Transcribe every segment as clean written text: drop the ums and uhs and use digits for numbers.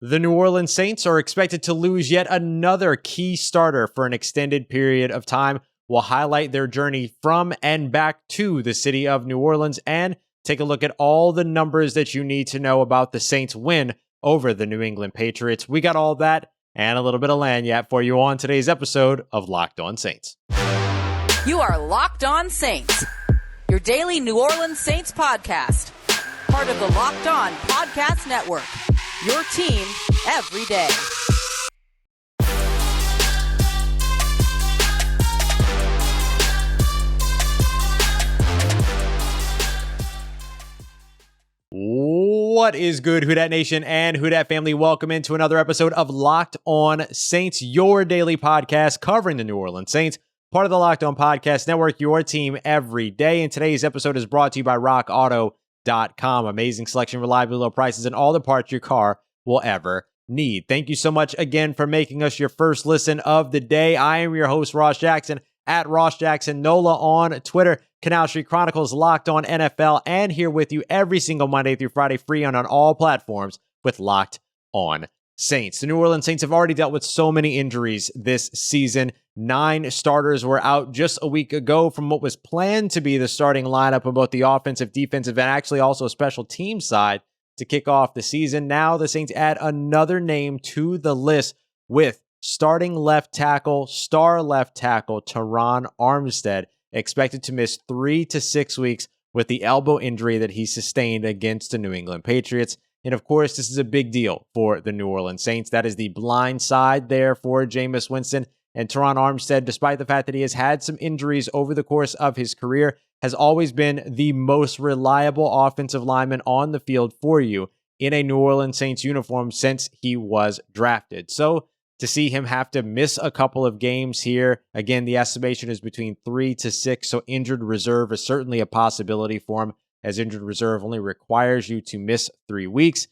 The New Orleans Saints are expected to lose yet another key starter for an extended period of time. We'll highlight their journey from and back to the city of New Orleans and take a look at all the numbers that you need to know about the Saints' win over the New England Patriots. We got all that and a little bit of lagniappe for you on today's episode of Locked On Saints. You are Locked On Saints, your daily New Orleans Saints podcast. Part of the Locked On Podcast Network, your team every day. What is good, Who Dat Nation and Who Dat family? Welcome into another episode of Locked On Saints, your daily podcast covering the New Orleans Saints, part of the Locked On Podcast Network, your team every day. And today's episode is brought to you by RockAuto.com. Amazing selection, reliably low prices, and all the parts your car will ever need. Thank you so much again for making us your first listen of the day. I am your host, Ross Jackson, at Ross Jackson Nola on Twitter, Canal Street Chronicles, Locked On NFL, and here with you every single Monday through Friday, free on all platforms with Locked On Saints. The New Orleans Saints have already dealt with so many injuries this season. 9 starters were out just a week ago from what was planned to be the starting lineup on both the offensive, defensive, and actually also special team side to kick off the season. Now the Saints add another name to the list with starting left tackle, star left tackle, Terron Armstead, expected to miss 3 to 6 weeks with the elbow injury that he sustained against the New England Patriots. And of course, this is a big deal for the New Orleans Saints. That is the blind side there for Jameis Winston. And Terron Armstead, despite the fact that he has had some injuries over the course of his career, has always been the most reliable offensive lineman on the field for you in a New Orleans Saints uniform since he was drafted. So to see him have to miss a couple of games here, again, the estimation is between 3 to 6, so injured reserve is certainly a possibility for him, as injured reserve only requires you to miss 3 weeks.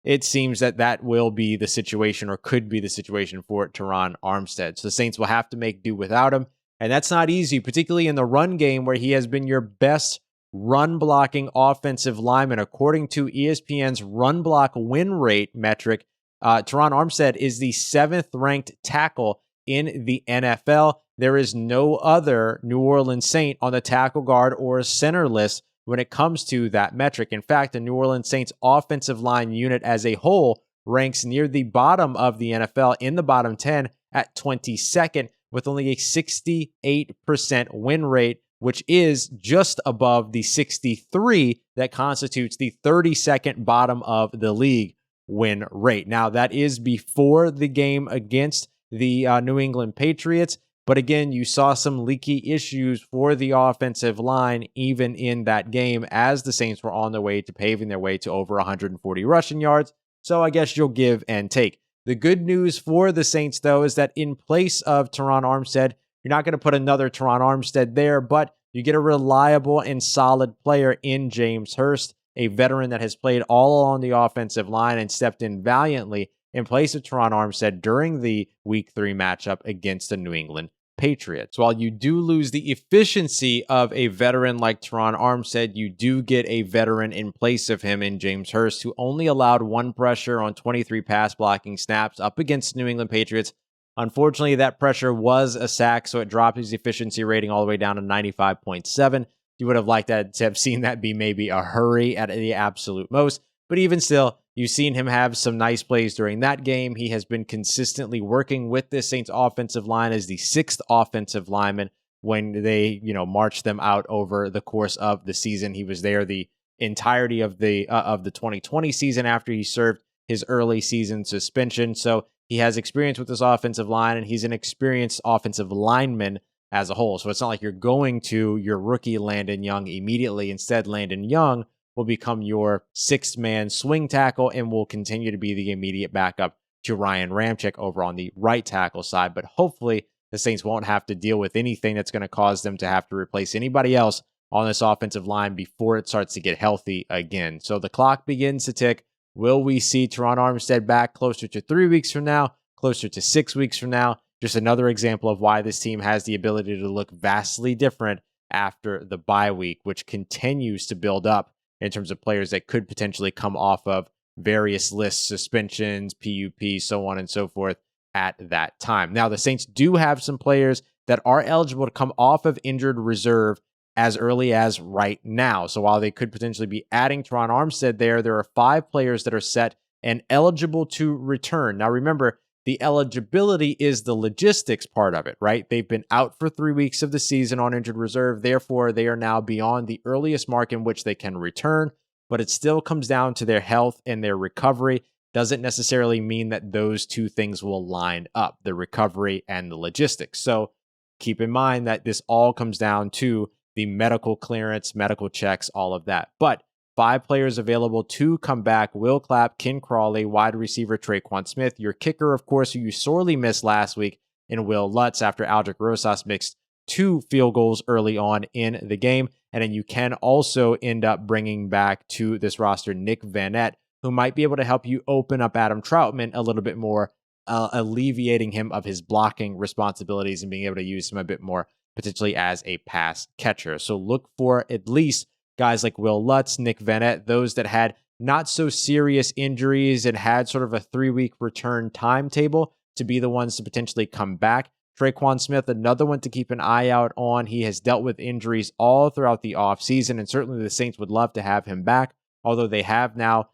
It seems that that will be the situation, or could be the situation, for Terron Armstead. So the Saints will have to make do without him, and that's not easy, particularly in the run game where he has been your best run-blocking offensive lineman. According to ESPN's run block win rate metric, Terron Armstead is the 7th-ranked tackle in the NFL. There is no other New Orleans Saint on the tackle guard or center list when it comes to that metric. In fact, the New Orleans Saints offensive line unit as a whole ranks near the bottom of the NFL, in the bottom 10 at 22nd, with only a 68% win rate, which is just above the 63 that constitutes the 32nd bottom of the league win rate. Now, that is before the game against the New England Patriots. But again, you saw some leaky issues for the offensive line even in that game, as the Saints were on their way to paving their way to over 140 rushing yards. So I guess you'll give and take. The good news for the Saints, though, is that in place of Terron Armstead, you're not going to put another Terron Armstead there, but you get a reliable and solid player in James Hurst, a veteran that has played all along the offensive line and stepped in valiantly in place of Terron Armstead during the Week 3 matchup against the New England Patriots. While you do lose the efficiency of a veteran like Terron Armstead, you do get a veteran in place of him in James Hurst, who only allowed 1 pressure on 23 pass blocking snaps up against New England Patriots. Unfortunately, that pressure was a sack, so it dropped his efficiency rating all the way down to 95.7. You would have liked that to have seen that be maybe a hurry at the absolute most. But even still, you've seen him have some nice plays during that game. He has been consistently working with this Saints offensive line as the 6th offensive lineman when they, marched them out over the course of the season. He was there the entirety of the 2020 season after he served his early season suspension. So he has experience with this offensive line, and he's an experienced offensive lineman as a whole. So it's not like you're going to your rookie Landon Young immediately. Instead, Landon Young will become your 6th-man swing tackle and will continue to be the immediate backup to Ryan Ramczyk over on the right tackle side. But hopefully the Saints won't have to deal with anything that's going to cause them to have to replace anybody else on this offensive line before it starts to get healthy again. So the clock begins to tick. Will we see Terron Armstead back closer to 3 weeks from now, closer to 6 weeks from now? Just another example of why this team has the ability to look vastly different after the bye week, which continues to build up in terms of players that could potentially come off of various lists, suspensions, PUP, so on and so forth at that time. Now, the Saints do have some players that are eligible to come off of injured reserve as early as right now. So while they could potentially be adding Terron Armstead there are 5 players that are set and eligible to return. Now, remember, the eligibility is the logistics part of it, right? They've been out for 3 weeks of the season on injured reserve. Therefore, they are now beyond the earliest mark in which they can return, but it still comes down to their health and their recovery. Doesn't necessarily mean that those two things will line up, the recovery and the logistics. So keep in mind that this all comes down to the medical clearance, medical checks, all of that. But 5 players available to come back: Will Clapp, Ken Crawley, wide receiver Tre'Quan Smith, your kicker, of course, who you sorely missed last week, in Wil Lutz after Aldrick Rosas mixed 2 field goals early on in the game. And then you can also end up bringing back to this roster Nick Vannet, who might be able to help you open up Adam Troutman a little bit more, alleviating him of his blocking responsibilities and being able to use him a bit more potentially as a pass catcher. So look for at least guys like Wil Lutz, Nick Vannet, those that had not so serious injuries and had sort of a 3-week return timetable to be the ones to potentially come back. Tre'Quan Smith, another one to keep an eye out on. He has dealt with injuries all throughout the offseason, and certainly the Saints would love to have him back, although they have now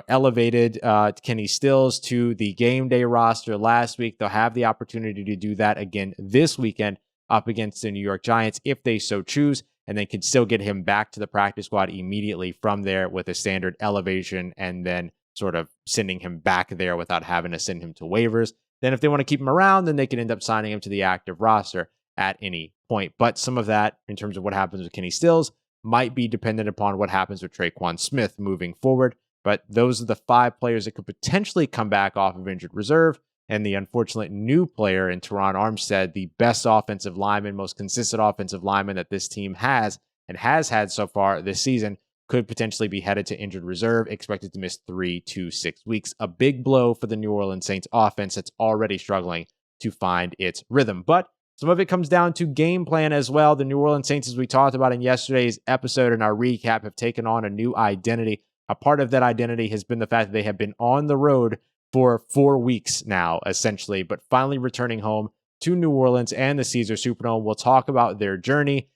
elevated Kenny Stills to the game day roster last week. They'll have the opportunity to do that again this weekend up against the New York Giants if they so choose, and then can still get him back to the practice squad immediately from there with a standard elevation and then sort of sending him back there without having to send him to waivers. Then if they want to keep him around, then they can end up signing him to the active roster at any point. But some of that, in terms of what happens with Kenny Stills, might be dependent upon what happens with Tre'Quan Smith moving forward. But those are the 5 players that could potentially come back off of injured reserve. And the unfortunate new player in Terron Armstead, the best offensive lineman, most consistent offensive lineman that this team has and has had so far this season, could potentially be headed to injured reserve, expected to miss 3 to 6 weeks. A big blow for the New Orleans Saints offense that's already struggling to find its rhythm. But some of it comes down to game plan as well. The New Orleans Saints, as we talked about in yesterday's episode and our recap, have taken on a new identity. A part of that identity has been the fact that they have been on the road for 4 weeks now, essentially, but finally returning home to New Orleans and the Caesars Superdome. We'll talk about their journey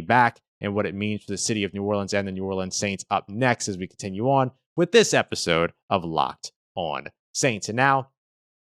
back, and what it means for the city of New Orleans and the New Orleans Saints up next as we continue on with this episode of Locked On Saints. And now,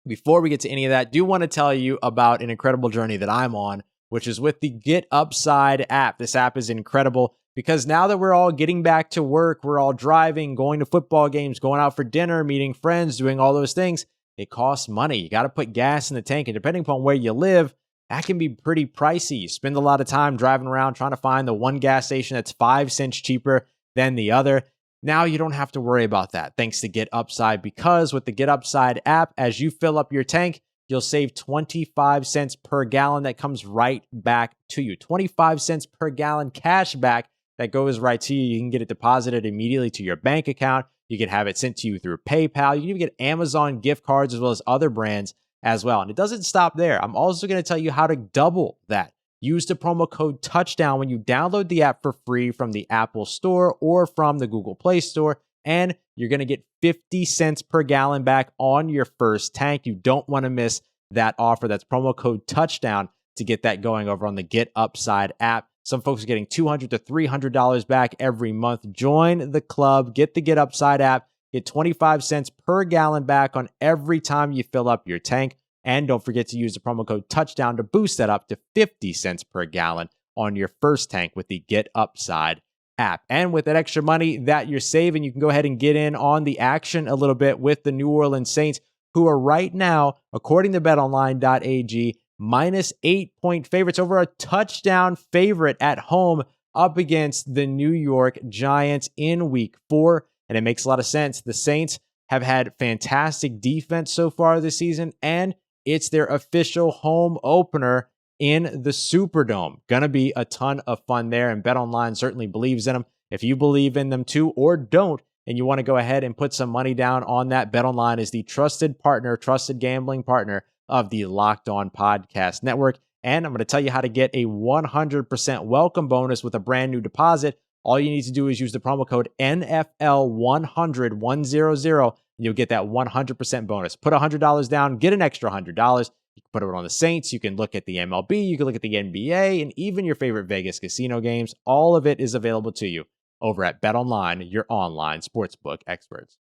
before we get to any of that, I do want to tell you about an incredible journey that I'm on, which is with the Get Upside app. This app is incredible because now that we're all getting back to work, we're all driving, going to football games, going out for dinner, meeting friends, doing all those things, it costs money. You got to put gas in the tank, and depending upon where you live, that can be pretty pricey. You spend a lot of time driving around trying to find the one gas station that's 5 cents cheaper than the other. Now you don't have to worry about that thanks to Get Upside, because with the Get Upside app, as you fill up your tank, you'll save 25 cents per gallon that comes right back to you. 25 cents per gallon cash back that goes right to you. You can get it deposited immediately to your bank account. You can have it sent to you through PayPal. You can even get Amazon gift cards as well as other brands as well. And it doesn't stop there. I'm also going to tell you how to double that. Use the promo code TOUCHDOWN when you download the app for free from the Apple Store or from the Google Play Store, and you're going to get 50 cents per gallon back on your first tank. You don't want to miss that offer. That's promo code TOUCHDOWN to get that going over on the Get Upside app. Some folks are getting $200 to $300 back every month. Join the club. Get the Get Upside app. Get 25 cents per gallon back on every time you fill up your tank. And don't forget to use the promo code TOUCHDOWN to boost that up to 50 cents per gallon on your first tank with the Get Upside app. And with that extra money that you're saving, you can go ahead and get in on the action a little bit with the New Orleans Saints, who are right now, according to betonline.ag, minus 8-point favorites, over a touchdown favorite at home up against the New York Giants in week 4. And it makes a lot of sense. The Saints have had fantastic defense so far this season, and it's their official home opener in the Superdome. Gonna be a ton of fun there, and BetOnline certainly believes in them. If you believe in them too, or don't, and you want to go ahead and put some money down on that, BetOnline is the trusted partner, trusted gambling partner of the Locked On Podcast Network. And I'm going to tell you how to get a 100% welcome bonus with a brand new deposit. All you need to do is use the promo code NFL100, and you'll get that 100% bonus. Put $100 down, get an extra $100. You can put it on the Saints. You can look at the MLB. You can look at the NBA, and even your favorite Vegas casino games. All of it is available to you over at BetOnline, your online sportsbook experts.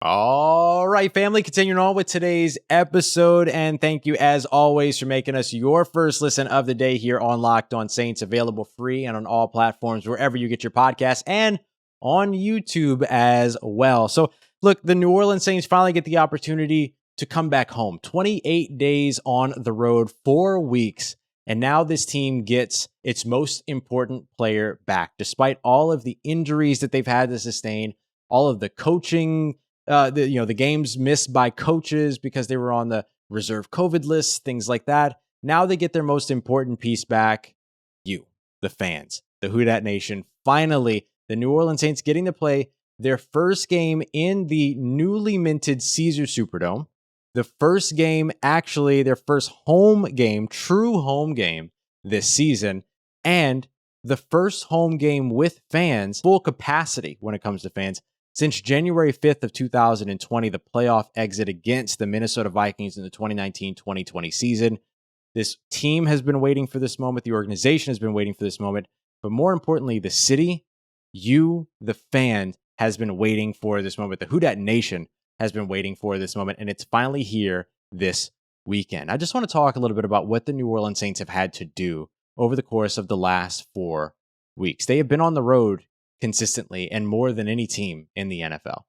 All right, family, continuing on with today's episode, and thank you as always for making us your first listen of the day here on Locked On Saints, available free and on all platforms wherever you get your podcasts and on YouTube as well. So look, the New Orleans Saints finally get the opportunity to come back home. 28 days on the road, 4 weeks, and now this team gets its most important player back, despite all of the injuries that they've had to sustain, all of the coaching, the games missed by coaches because they were on the reserve COVID list, things like that. Now they get their most important piece back. You, the fans, the Who Dat Nation. Finally, the New Orleans Saints getting to play their first game in the newly minted Caesars Superdome. The first game, actually, their first home game, true home game this season, and the first home game with fans, full capacity when it comes to fans, since January 5th of 2020, the playoff exit against the Minnesota Vikings in the 2019-2020 season. This team has been waiting for this moment. The organization has been waiting for this moment. But more importantly, the city, you, the fan, has been waiting for this moment. The Who Dat Nation has been waiting for this moment, and it's finally here this weekend. I just want to talk a little bit about what the New Orleans Saints have had to do over the course of the last 4 weeks. They have been on the road consistently and more than any team in the NFL.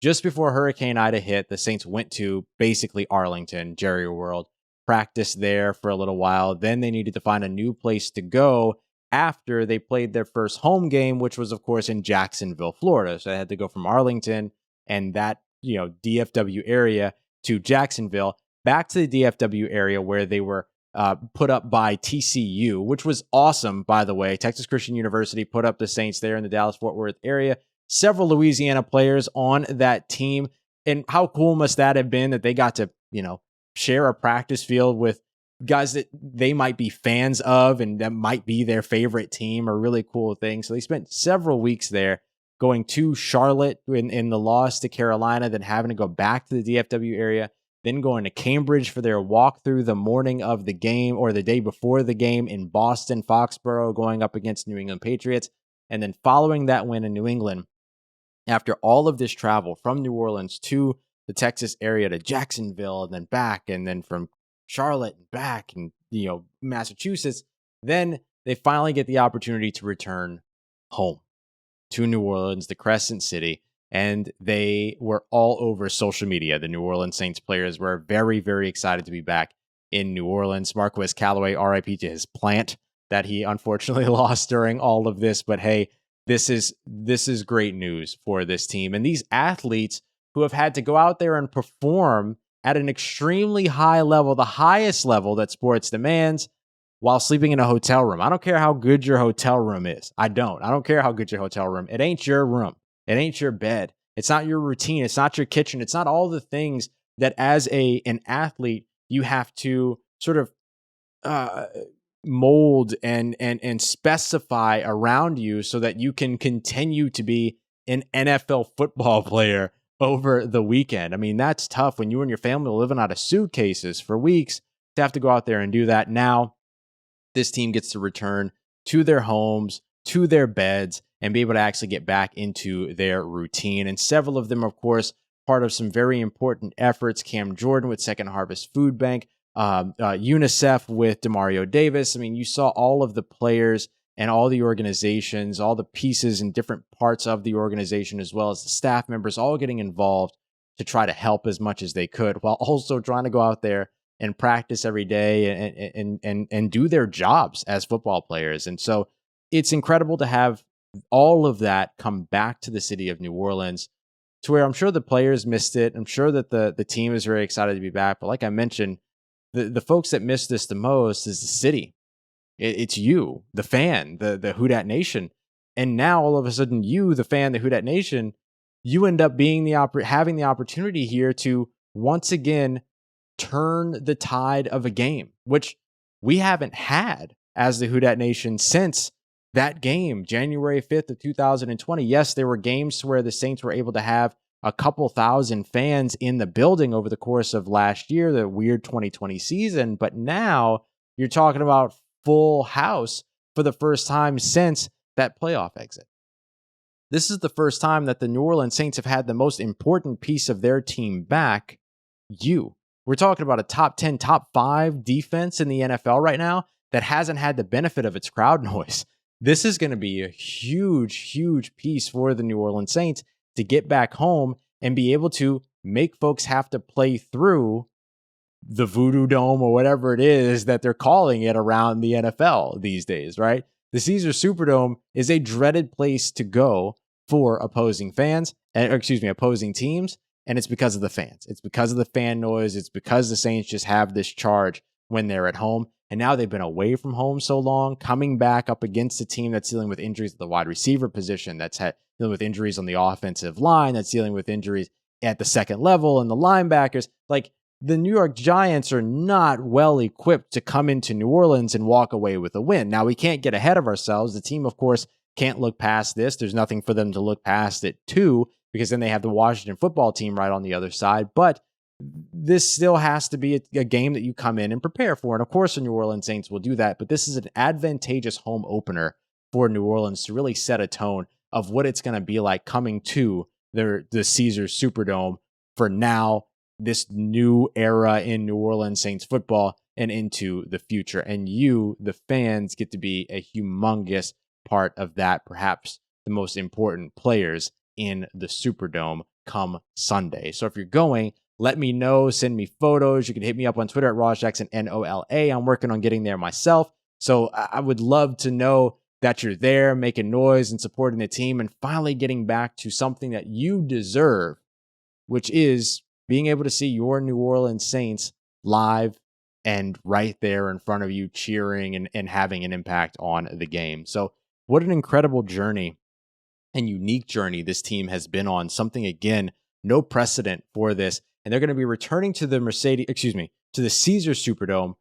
Just before Hurricane Ida hit, the Saints went to basically Arlington, Jerry World, practiced there for a little while. Then they needed to find a new place to go after they played their first home game, which was, of course, in Jacksonville, Florida. So they had to go from Arlington and that, DFW area to Jacksonville, back to the DFW area where they were put up by TCU, which was awesome, by the way. Texas Christian University put up the Saints there in the Dallas-Fort Worth area. Several Louisiana players on that team. And how cool must that have been that they got to, share a practice field with guys that they might be fans of and that might be their favorite team, a really cool thing. So they spent several weeks there, going to Charlotte in the loss to Carolina, then having to go back to the DFW area, then going to Cambridge for their walkthrough the morning of the game or the day before the game in Boston, Foxborough, going up against New England Patriots. And then following that win in New England, after all of this travel from New Orleans to the Texas area to Jacksonville and then back, and then from Charlotte and back and, Massachusetts, then they finally get the opportunity to return home to New Orleans, the Crescent City. And they were all over social media. The New Orleans Saints players were very, very excited to be back in New Orleans. Marquez Callaway, RIP to his plant that he unfortunately lost during all of this. But hey, this is great news for this team. And these athletes who have had to go out there and perform at an extremely high level, the highest level that sports demands, while sleeping in a hotel room. I don't care how good your hotel room is. I don't care how good your hotel room. It ain't your room. It ain't your bed. It's not your routine. It's not your kitchen. It's not all the things that as an athlete you have to sort of mold and specify around you so that you can continue to be an NFL football player over the weekend. I mean, that's tough when you and your family are living out of suitcases for weeks to have to go out there and do that. Now, this team gets to return to their homes, to their beds, and be able to actually get back into their routine. And several of them, of course, part of some very important efforts. Cam Jordan with Second Harvest Food Bank, UNICEF with Demario Davis. I mean, you saw all of the players and all the organizations, all the pieces and different parts of the organization, as well as the staff members, all getting involved to try to help as much as they could, while also trying to go out there and practice every day and do their jobs as football players. And so it's incredible to have all of that come back to the city of New Orleans, to where I'm sure the players missed it. I'm sure that the team is very excited to be back. But like I mentioned, the folks that miss this the most is the city. It's you, the fan, the Who Dat Nation. And now all of a sudden, you, the fan, the Who Dat Nation, you end up being having the opportunity here to once again turn the tide of a game, which we haven't had as the Who Dat Nation since that game, January 5th of 2020. Yes, there were games where the Saints were able to have a couple thousand fans in the building over the course of last year, the weird 2020 season. But now you're talking about full house for the first time since that playoff exit. This is the first time that the New Orleans Saints have had the most important piece of their team back, you. We're talking about a top 10, top 5 defense in the NFL right now that hasn't had the benefit of its crowd noise. This is going to be a huge, huge piece for the New Orleans Saints to get back home and be able to make folks have to play through the Voodoo Dome or whatever it is that they're calling it around the NFL these days, right? The Caesars Superdome is a dreaded place to go for opposing teams, and it's because of the fans. It's because of the fan noise. It's because the Saints just have this charge when they're at home. And now they've been away from home so long, coming back up against a team that's dealing with injuries at the wide receiver position, that's dealing with injuries on the offensive line, that's dealing with injuries at the second level and the linebackers. Like, the New York Giants are not well equipped to come into New Orleans and walk away with a win. Now, we can't get ahead of ourselves. The team, of course, can't look past this. There's nothing for them to look past it to, because then they have the Washington football team right on the other side. But this still has to be a game that you come in and prepare for. And of course, the New Orleans Saints will do that. But this is an advantageous home opener for New Orleans to really set a tone of what it's going to be like coming to the Caesars Superdome for now, this new era in New Orleans Saints football and into the future. And you, the fans, get to be a humongous part of that, perhaps the most important players in the Superdome come Sunday. So if you're going, let me know, send me photos. You can hit me up on Twitter at Ross Jackson, NOLA. I'm working on getting there myself. So I would love to know that you're there, making noise and supporting the team, and finally getting back to something that you deserve, which is being able to see your New Orleans Saints live and right there in front of you, cheering and having an impact on the game. So what an incredible journey and unique journey this team has been on. Something, again, no precedent for this. And they're going to be returning to the to the Caesars Superdome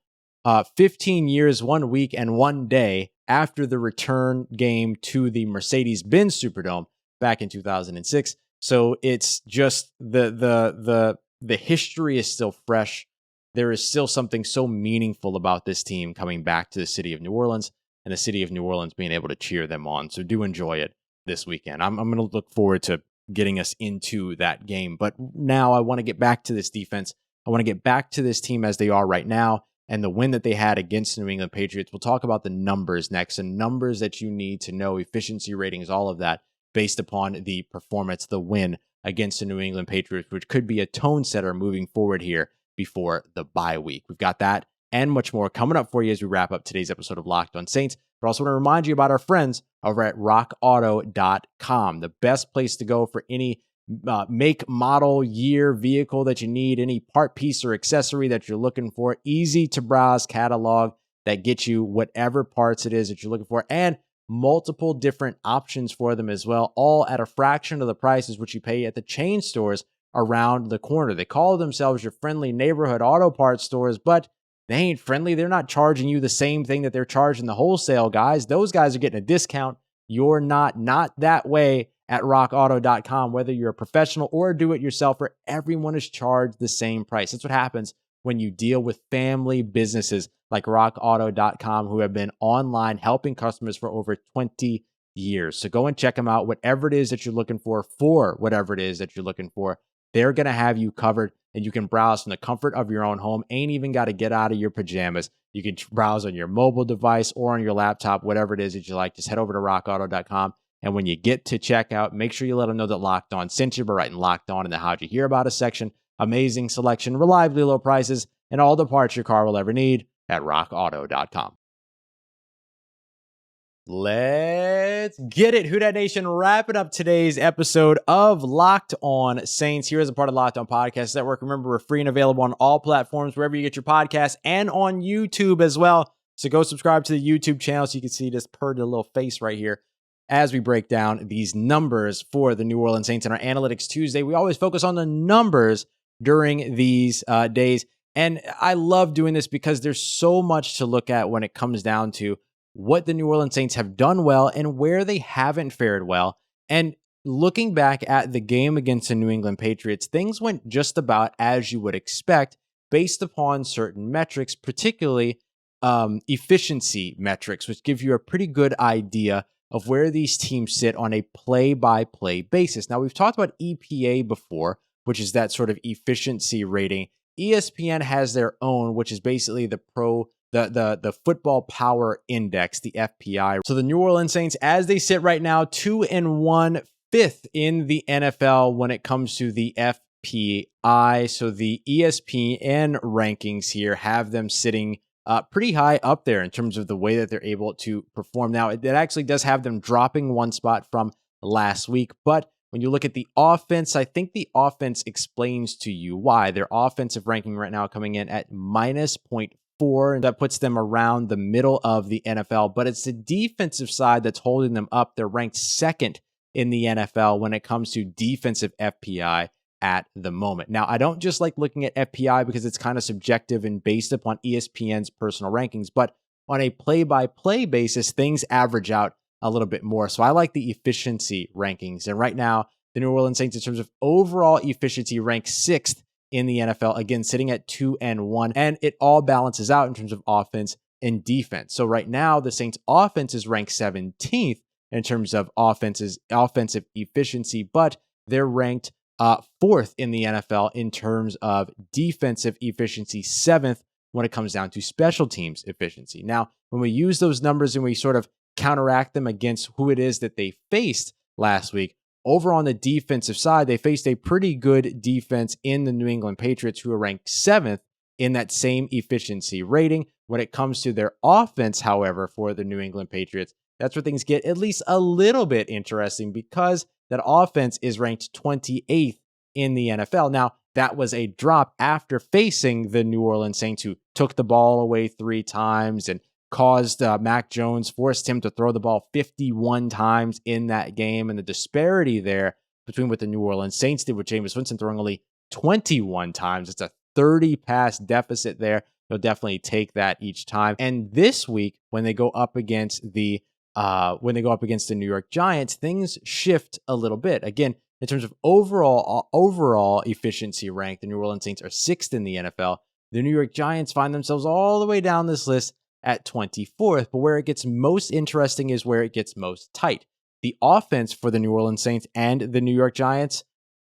15 years, 1 week, and 1 day after the return game to the Mercedes-Benz Superdome back in 2006. So it's just the history is still fresh. There is still something so meaningful about this team coming back to the city of New Orleans and the city of New Orleans being able to cheer them on. So do enjoy it this weekend. I'm going to look forward to getting us into that game. But now I want to get back to this defense. I want to get back to this team as they are right now and the win that they had against the New England Patriots. We'll talk about the numbers next, and numbers that you need to know, efficiency ratings, all of that based upon the performance, the win against the New England Patriots, which could be a tone setter moving forward here before the bye week. We've got that and much more coming up for you as we wrap up today's episode of Locked on Saints. But I also want to remind you about our friends over at rockauto.com, the best place to go for any make, model, year, vehicle that you need, any part, piece, or accessory that you're looking for. Easy to browse catalog that gets you whatever parts it is that you're looking for, and multiple different options for them as well, all at a fraction of the prices which you pay at the chain stores around the corner. They call themselves your friendly neighborhood auto parts stores, but they ain't friendly. They're not charging you the same thing that they're charging the wholesale guys. Those guys are getting a discount. You're not that way at rockauto.com. Whether you're a professional or a do-it-yourselfer, everyone is charged the same price. That's what happens when you deal with family businesses like rockauto.com, who have been online helping customers for over 20 years. So go and check them out. Whatever it is that you're looking for whatever it is that you're looking for, they're going to have you covered, and you can browse from the comfort of your own home. Ain't even got to get out of your pajamas. You can browse on your mobile device or on your laptop, whatever it is that you like. Just head over to rockauto.com. And when you get to checkout, make sure you let them know that Locked On sent you by writing Locked On in the How'd You Hear About Us section. Amazing selection, reliably low prices, and all the parts your car will ever need at rockauto.com. Let's get it. Who Dat Nation, wrapping up today's episode of Locked On Saints here as a part of Locked On Podcast Network. Remember, we're free and available on all platforms, wherever you get your podcasts, and on YouTube as well. So go subscribe to the YouTube channel so you can see this purdy little face right here as we break down these numbers for the New Orleans Saints in our Analytics Tuesday. We always focus on the numbers during these days. And I love doing this because there's so much to look at when it comes down to what the New Orleans Saints have done well and where they haven't fared well. And looking back at the game against the New England Patriots, things went just about as you would expect based upon certain metrics, particularly efficiency metrics, which give you a pretty good idea of where these teams sit on a play-by-play basis. Now, we've talked about EPA before, which is that sort of efficiency rating. ESPN has their own, which is basically the Football Power Index, the FPI. So the New Orleans Saints, as they sit right now, 2-1, 5th in the NFL when it comes to the FPI. So the ESPN rankings here have them sitting pretty high up there in terms of the way that they're able to perform. Now, it actually does have them dropping one spot from last week, but when you look at the offense, I think the offense explains to you why. Their offensive ranking right now coming in at minus 0.4, and that puts them around the middle of the NFL, but it's the defensive side that's holding them up. They're ranked second in the NFL when it comes to defensive FPI at the moment. Now, I don't just like looking at FPI because it's kind of subjective and based upon ESPN's personal rankings, but on a play-by-play basis, things average out a little bit more. So I like the efficiency rankings. And right now, the New Orleans Saints, in terms of overall efficiency, rank 6th in the NFL, again, sitting at 2-1. And it all balances out in terms of offense and defense. So right now, the Saints offense is ranked 17th in terms of offensive efficiency, but they're ranked 4th in the NFL in terms of defensive efficiency, 7th when it comes down to special teams efficiency. Now, when we use those numbers and we sort of counteract them against who it is that they faced last week, over on the defensive side, they faced a pretty good defense in the New England Patriots, who are ranked 7th in that same efficiency rating. When it comes to their offense, however, for the New England Patriots, that's where things get at least a little bit interesting, because that offense is ranked 28th in the NFL. Now, that was a drop after facing the New Orleans Saints, who took the ball away 3 times and caused Mac Jones, forced him to throw the ball 51 times in that game. And the disparity there between what the New Orleans Saints did with James Winston throwing only 21 times. It's a 30-pass deficit there. They'll definitely take that each time. And this week, when they go up against the New York Giants, things shift a little bit. Again, in terms of overall efficiency rank, the New Orleans Saints are 6th in the NFL. The New York Giants find themselves all the way down this list at 24th, but where it gets most interesting is where it gets most tight. The offense for the New Orleans Saints and the New York Giants,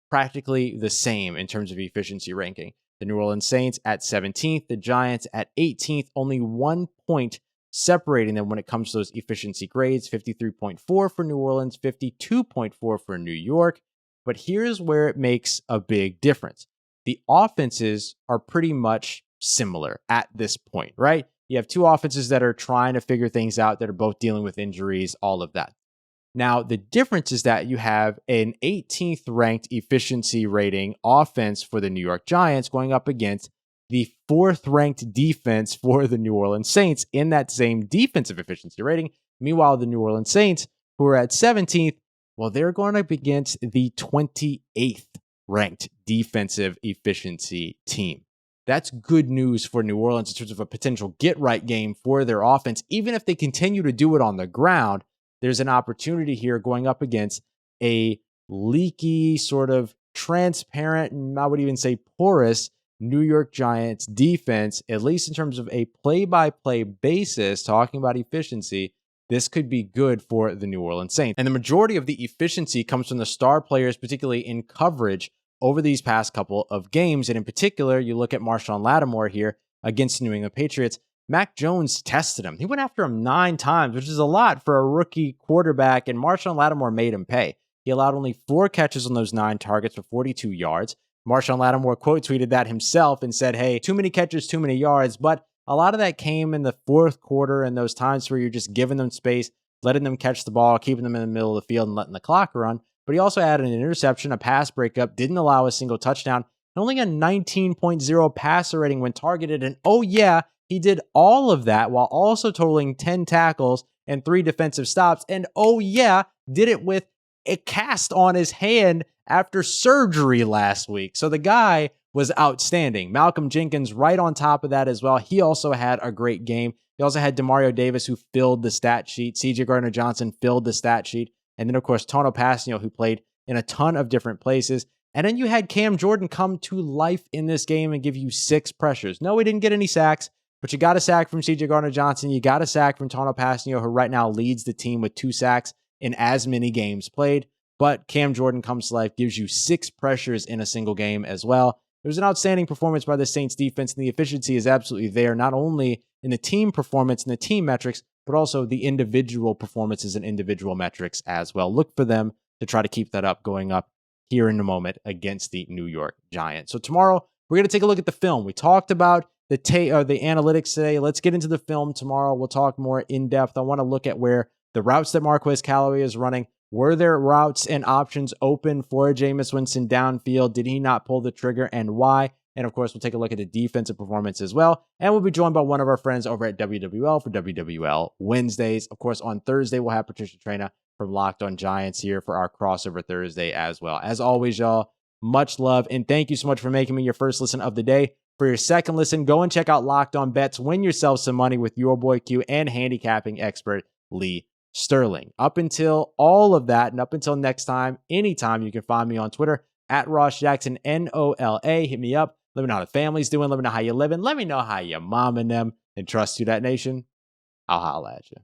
practically the same in terms of efficiency ranking. The New Orleans Saints at 17th, the Giants at 18th, only 1 point separating them when it comes to those efficiency grades, 53.4 for New Orleans, 52.4 for New York. But here's where it makes a big difference. The offenses are pretty much similar at this point, right? You have 2 offenses that are trying to figure things out, that are both dealing with injuries, all of that. Now, the difference is that you have an 18th ranked efficiency rating offense for the New York Giants going up against the 4th ranked defense for the New Orleans Saints in that same defensive efficiency rating. Meanwhile, the New Orleans Saints, who are at 17th, well, they're going up against the 28th ranked defensive efficiency team. That's good news for New Orleans in terms of a potential get-right game for their offense. Even if they continue to do it on the ground, there's an opportunity here going up against a leaky, sort of transparent, and I would even say porous New York Giants defense, at least in terms of a play-by-play basis, talking about efficiency. This could be good for the New Orleans Saints. And the majority of the efficiency comes from the star players, particularly in coverage, over these past couple of games. And in particular, you look at Marshawn Lattimore here against the New England Patriots. Mac Jones tested him. He went after him 9 times, which is a lot for a rookie quarterback, and Marshawn Lattimore made him pay. He allowed only 4 catches on those 9 targets for 42 yards. Marshawn Lattimore quote tweeted that himself and said, hey, too many catches, too many yards. But a lot of that came in the 4th quarter and those times where you're just giving them space, letting them catch the ball, keeping them in the middle of the field and letting the clock run. But he also had an interception, a pass breakup, didn't allow a single touchdown, and only a 19.0 passer rating when targeted. And oh yeah, he did all of that while also totaling 10 tackles and 3 defensive stops. And oh yeah, did it with a cast on his hand after surgery last week. So the guy was outstanding. Malcolm Jenkins right on top of that as well. He also had a great game. He also had Demario Davis, who filled the stat sheet. CJ Gardner-Johnson filled the stat sheet. And then, of course, Tono Passanio, who played in a ton of different places. And then you had Cam Jordan come to life in this game and give you 6 pressures. No, he didn't get any sacks, but you got a sack from CJ Gardner-Johnson. You got a sack from Tono Passanio, who right now leads the team with 2 sacks in as many games played. But Cam Jordan comes to life, gives you 6 pressures in a single game as well. It was an outstanding performance by the Saints defense, and the efficiency is absolutely there, not only in the team performance and the team metrics, but also the individual performances and individual metrics as well. Look for them to try to keep that up going up here in a moment against the New York Giants. So tomorrow, we're going to take a look at the film. We talked about the analytics today. Let's get into the film tomorrow. We'll talk more in depth. I want to look at where the routes that Marquez Callaway is running. Were there routes and options open for Jameis Winston downfield? Did he not pull the trigger, and why? And of course, we'll take a look at the defensive performance as well. And we'll be joined by one of our friends over at WWL for WWL Wednesdays. Of course, on Thursday, we'll have Patricia Traina from Locked On Giants here for our crossover Thursday as well. As always, y'all, much love. And thank you so much for making me your first listen of the day. For your second listen, go and check out Locked On Bets. Win yourself some money with your boy Q and handicapping expert Lee Sterling. Up until all of that, and up until next time, anytime, you can find me on Twitter at Ross Jackson, NOLA. Hit me up. Let me know how the family's doing. Let me know how you're living. Let me know how your mom and them. And trust you, that nation. I'll holla at you.